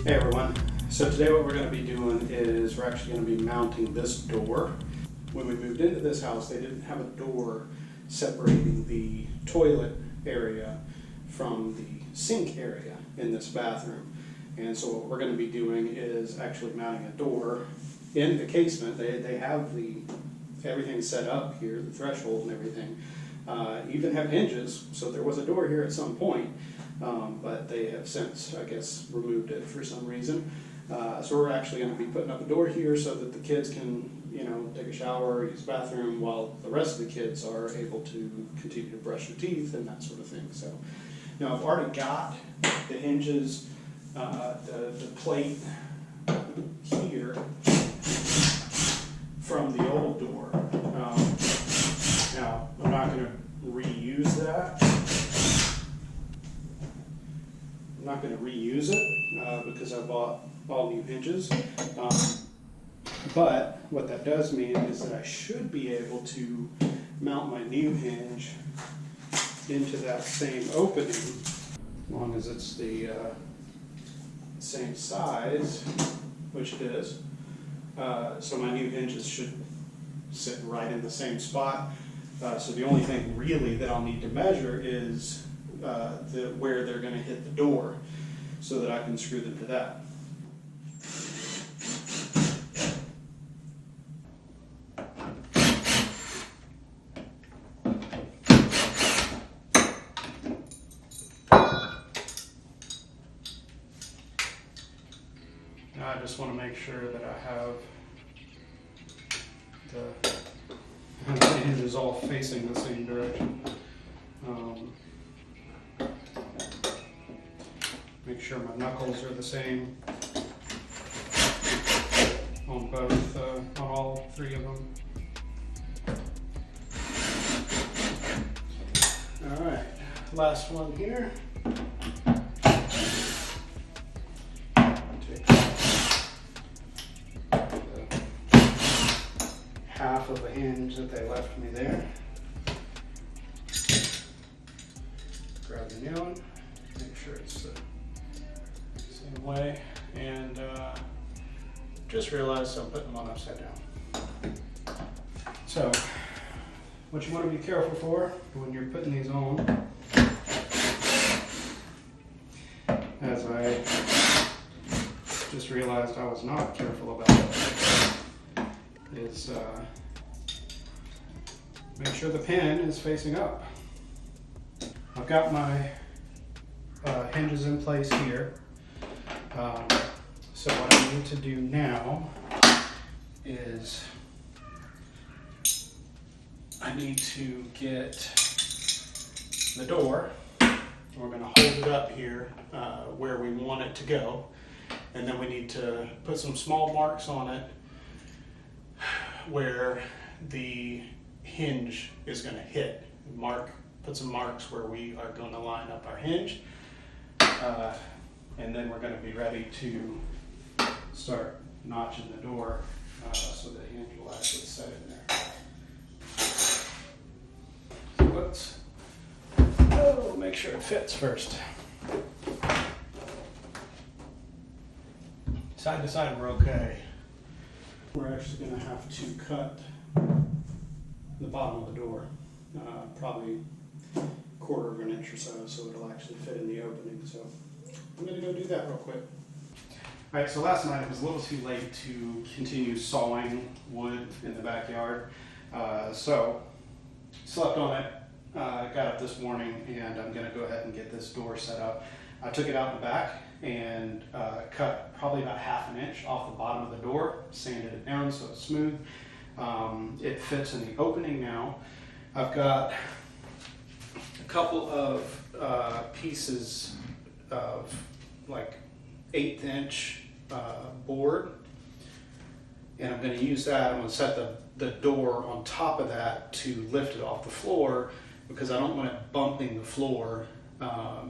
Hey everyone, so today what we're going to be doing is we're actually going to be mounting this door. When we moved into this house, they didn't have a door separating the toilet area from the sink area in this bathroom. And so what we're going to be doing is actually mounting a door in the casement. They have everything set up here, the threshold and everything. Even have hinges, so there was a door here at some point. But they have since, I guess, removed it for some reason. So we're actually going to be putting up a door here so that the kids can, take a shower, use the bathroom, while the rest of the kids are able to continue to brush their teeth and that sort of thing. So now I've already got the hinges, the plate here from the old door. Now I'm not going to reuse that. I'm not going to reuse it because I bought all new hinges. But what that does mean is that I should be able to mount my new hinge into that same opening, as long as it's the same size, which it is. So my new hinges should sit right in the same spot. So the only thing really that I'll need to measure is where they're going to hit the door, so that I can screw them to that. Now I just want to make sure that I have the hinges all facing the same direction. Make sure my knuckles are the same on both, on all three of them. All right, last one here. Take half of the hinge that they left me there. Grab the new one, make sure it's the same way, and just realized I'm putting them on upside down. So, what you want to be careful for when you're putting these on, as I just realized I was not careful about it, is make sure the pin is facing up. I've got my hinges in place here. So what I need to do now is I need to get the door. We're going to hold it up here where we want it to go, and then we need to put some small marks on it where the hinge is going to hit. Put some marks where we are going to line up our hinge. And then we're going to be ready to start notching the door so the hinge will actually set in there. So let's make sure it fits first. Side to side we're okay. We're actually going to have to cut the bottom of the door, probably 1/4 of an inch or so it'll actually fit in the opening. So I'm going to go do that real quick. All right, so last night it was a little too late to continue sawing wood in the backyard. So slept on it, got up this morning, and I'm going to go ahead and get this door set up. I took it out in the back and cut probably about 1/2 inch off the bottom of the door, sanded it down so it's smooth. It fits in the opening now. I've got a couple of pieces of like 1/8 inch board, and I'm going to use that. I'm going to set the door on top of that to lift it off the floor, because I don't want it bumping the floor. I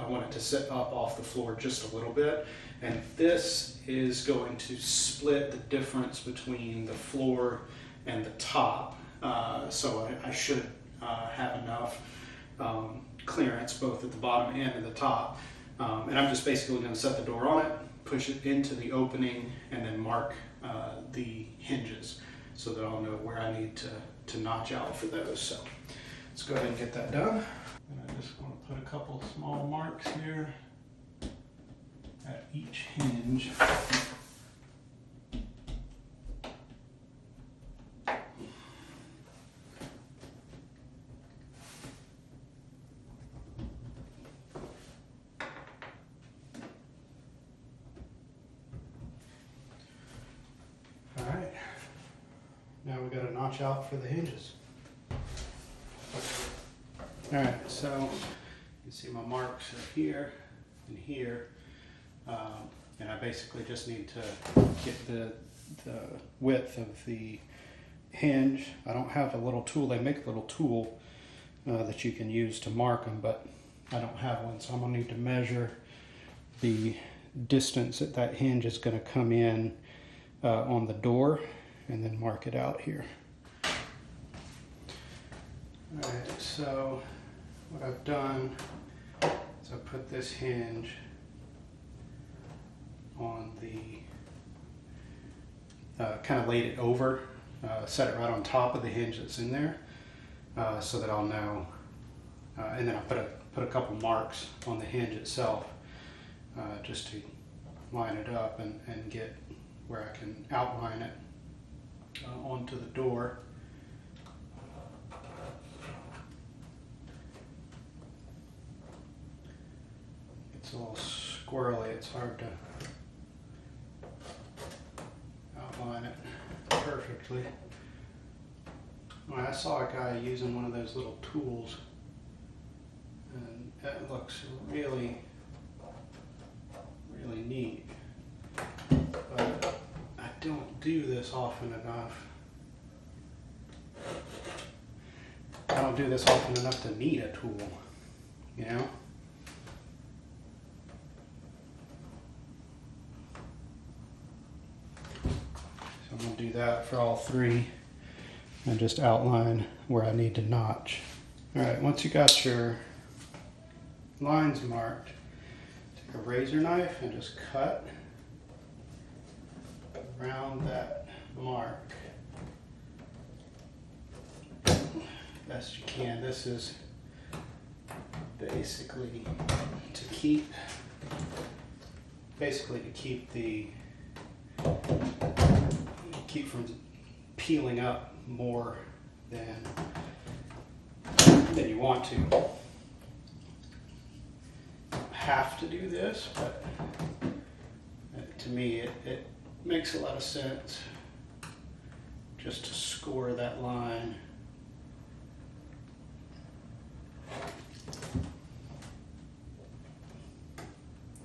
want it to sit up off the floor just a little bit, and this is going to split the difference between the floor and the top. So I should have enough clearance both at the bottom and at the top And I'm just basically going to set the door on it, push it into the opening, and then mark the hinges so that I'll know where I need to notch out for those. So let's go ahead and get that done. And I just want to put a couple small marks here at each hinge. Alright, now we got a notch out for the hinges. Alright, so you can see my marks are here and here, and I basically just need to get the width of the hinge. I don't have a little tool. They make a little tool that you can use to mark them, but I don't have one, so I'm going to need to measure the distance that hinge is going to come in on the door and then mark it out here. Alright, so what I've done is I put this hinge on the, kind of laid it over, set it right on top of the hinge that's in there, so that I'll know, and then I put a couple marks on the hinge itself, just to line it up and get where I can outline it onto the door. It's a little squirrely, it's hard to outline it perfectly. Well, I saw a guy using one of those little tools, and it looks really, really neat. But I don't do this often enough. I don't do this often enough to need a tool, you know? So I'm going to do that for all three and just outline where I need to notch. Alright, once you got your lines marked, take a razor knife and just cut around that mark best you can. This is basically to keep from peeling up more than you want to. You don't have to do this, but to me it makes a lot of sense just to score that line.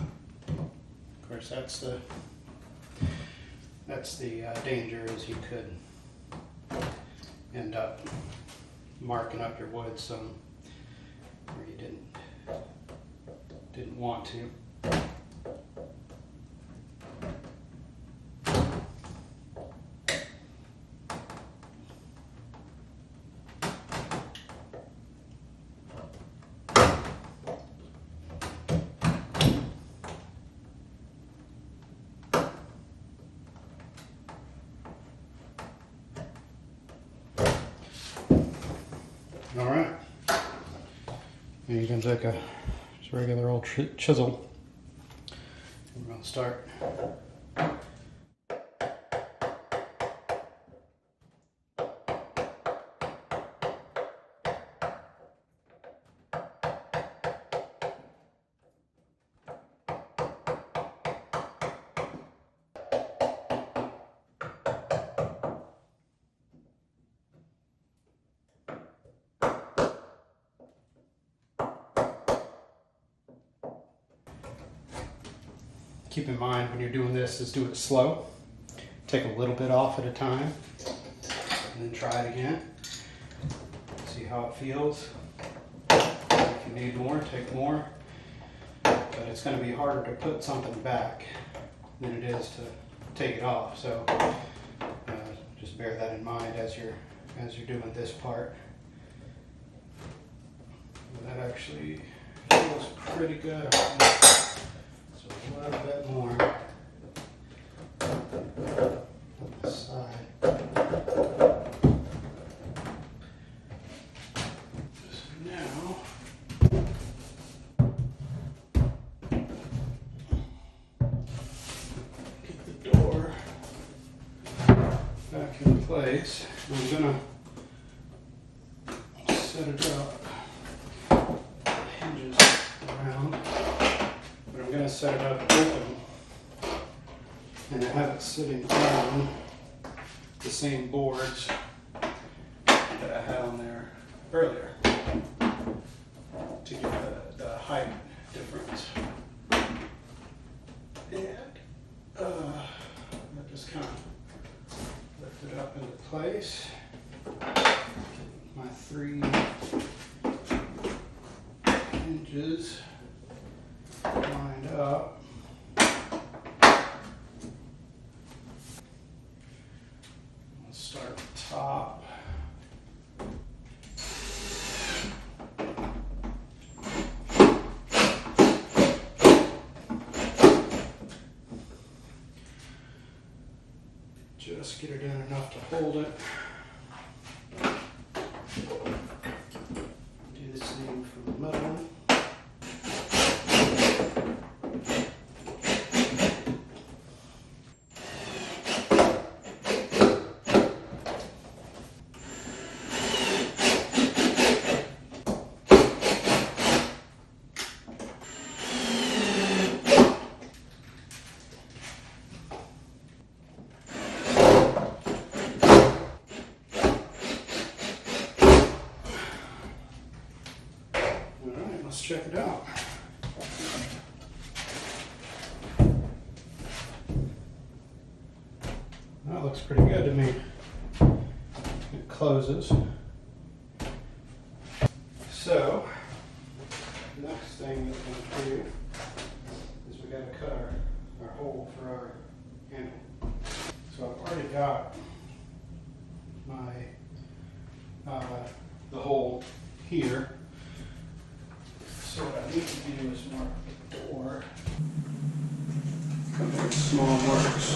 Of course, that's the danger, is you could end up marking up your wood some where you didn't want to. All right, and you can take a just regular old chisel. We're going to start. Keep in mind when you're doing this is do it slow. Take a little bit off at a time and then try it again. See how it feels. If you need more, take more. But it's going to be harder to put something back than it is to take it off. So just bear that in mind as you're doing this part. That actually feels pretty good. So a little bit more on the side. So now, get the door back in place. I'm gonna set it up. Hinges around, but I'm gonna set it up open and have it sitting on the same boards that I had on there earlier to get the height difference. And I just kind of lift it up into place. My 3 hinges lined up. Let's start at the top. Just get it in enough to hold it. Do the same for the middle. Let's check it out. That looks pretty good to me. It closes. So, next thing that we're going to do is we got to cut our hole for our handle. So I've already got my the hole here. So what I need to do is mark the door. Couple of small marks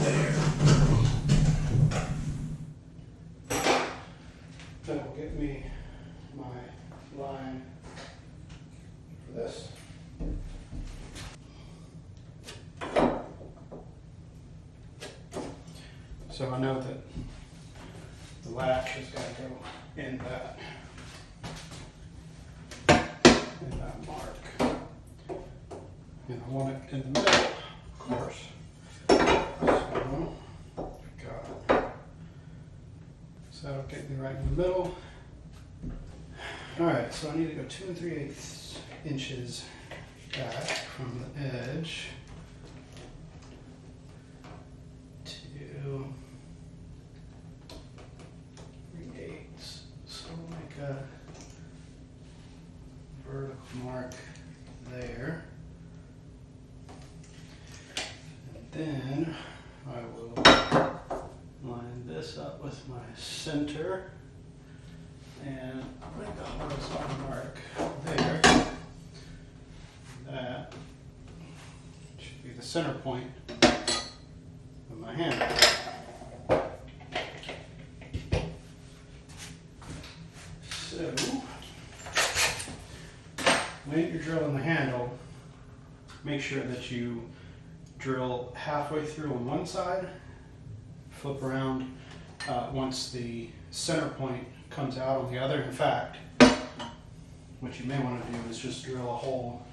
there. That will get me my line for this. So I know that the latch has got to go in that mark. And I want it in the middle, of course. So that'll get me right in the middle. Alright, so I need to go 2 3/8 inches back from the edge to 3/8. So we'll make a vertical mark there. And then I will line this up with my center and make a horizontal mark there. That should be the center point of my handle. So when you're drilling the handle, make sure that you drill halfway through on one side, flip around once the center point comes out on the other. In fact, what you may want to do is just drill a hole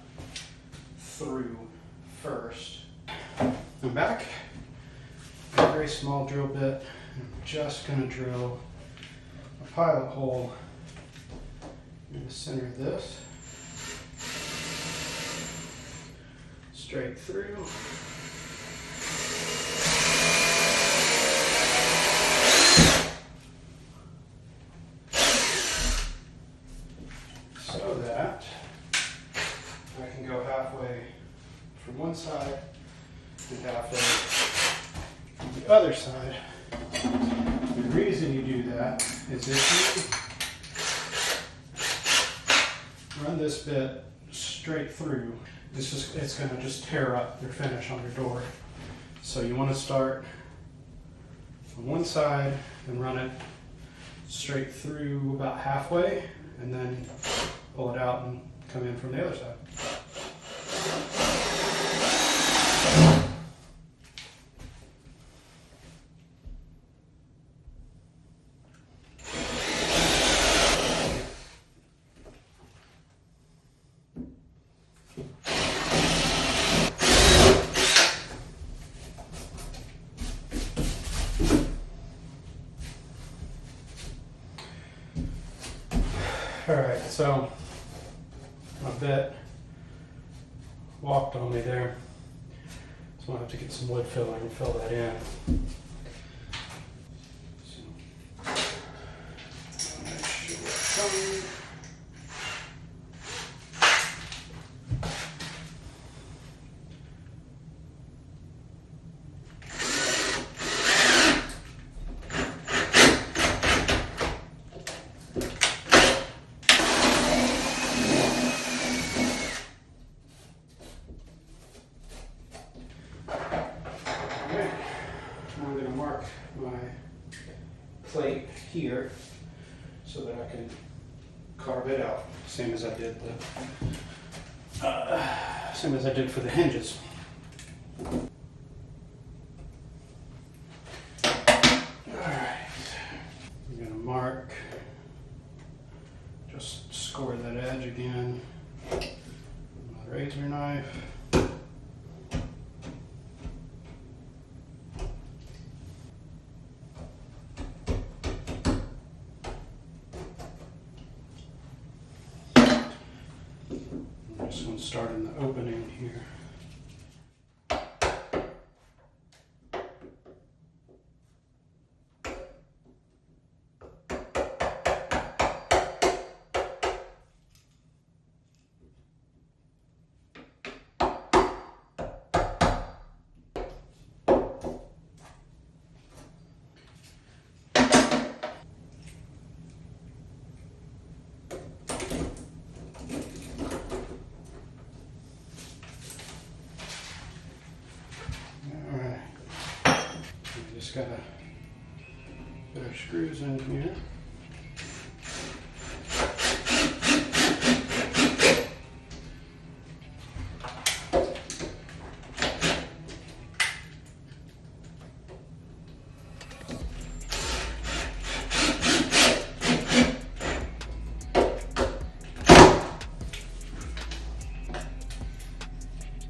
through first. I'm back. A very small drill bit. I'm just going to drill a pilot hole in the center of this. Straight through. So that I can go halfway from one side and halfway from the other side. The reason you do that is if you run this bit straight through, it's going to just tear up your finish on your door. So you want to start on one side and run it straight through about halfway, and then pull it out and come in from the other side. Alright, so my bit walked on me there, so I'll have to get some wood filler and fill that in. So, make sure it's coming. I'm going to mark my plate here so that I can carve it out, same as I did for the hinges. Alright, I'm going to mark, just score that edge again with my razor knife. Just going to start in the opening here. Just got to put our screws in here.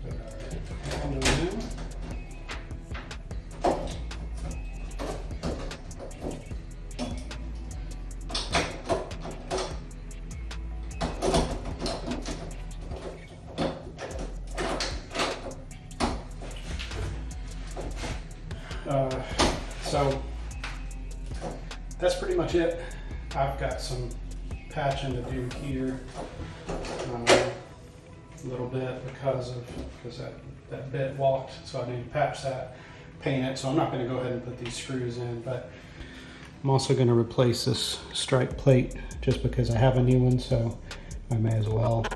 Put our handle in. So that's pretty much it. I've got some patching to do here a little bit because that bit walked, so I need to patch that, paint it. So I'm not going to go ahead and put these screws in, but I'm also going to replace this strike plate just because I have a new one, so I may as well.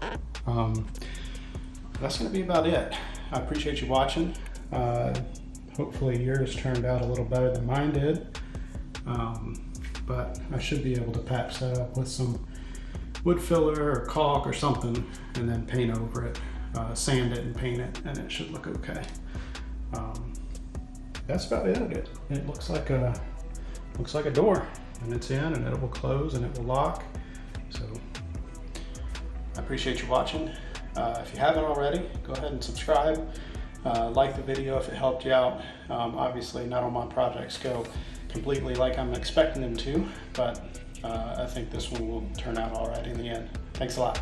That's going to be about it. I appreciate you watching. Hopefully yours turned out a little better than mine did, but I should be able to patch that up with some wood filler or caulk or something, and then paint over it, sand it and paint it, and it should look okay. That's about it. It looks like a door, and it's in, and it will close and it will lock. So I appreciate you watching. If you haven't already, go ahead and subscribe. Like the video if it helped you out. Obviously not all my projects go completely like I'm expecting them to, but I think this one will turn out all right in the end. Thanks a lot.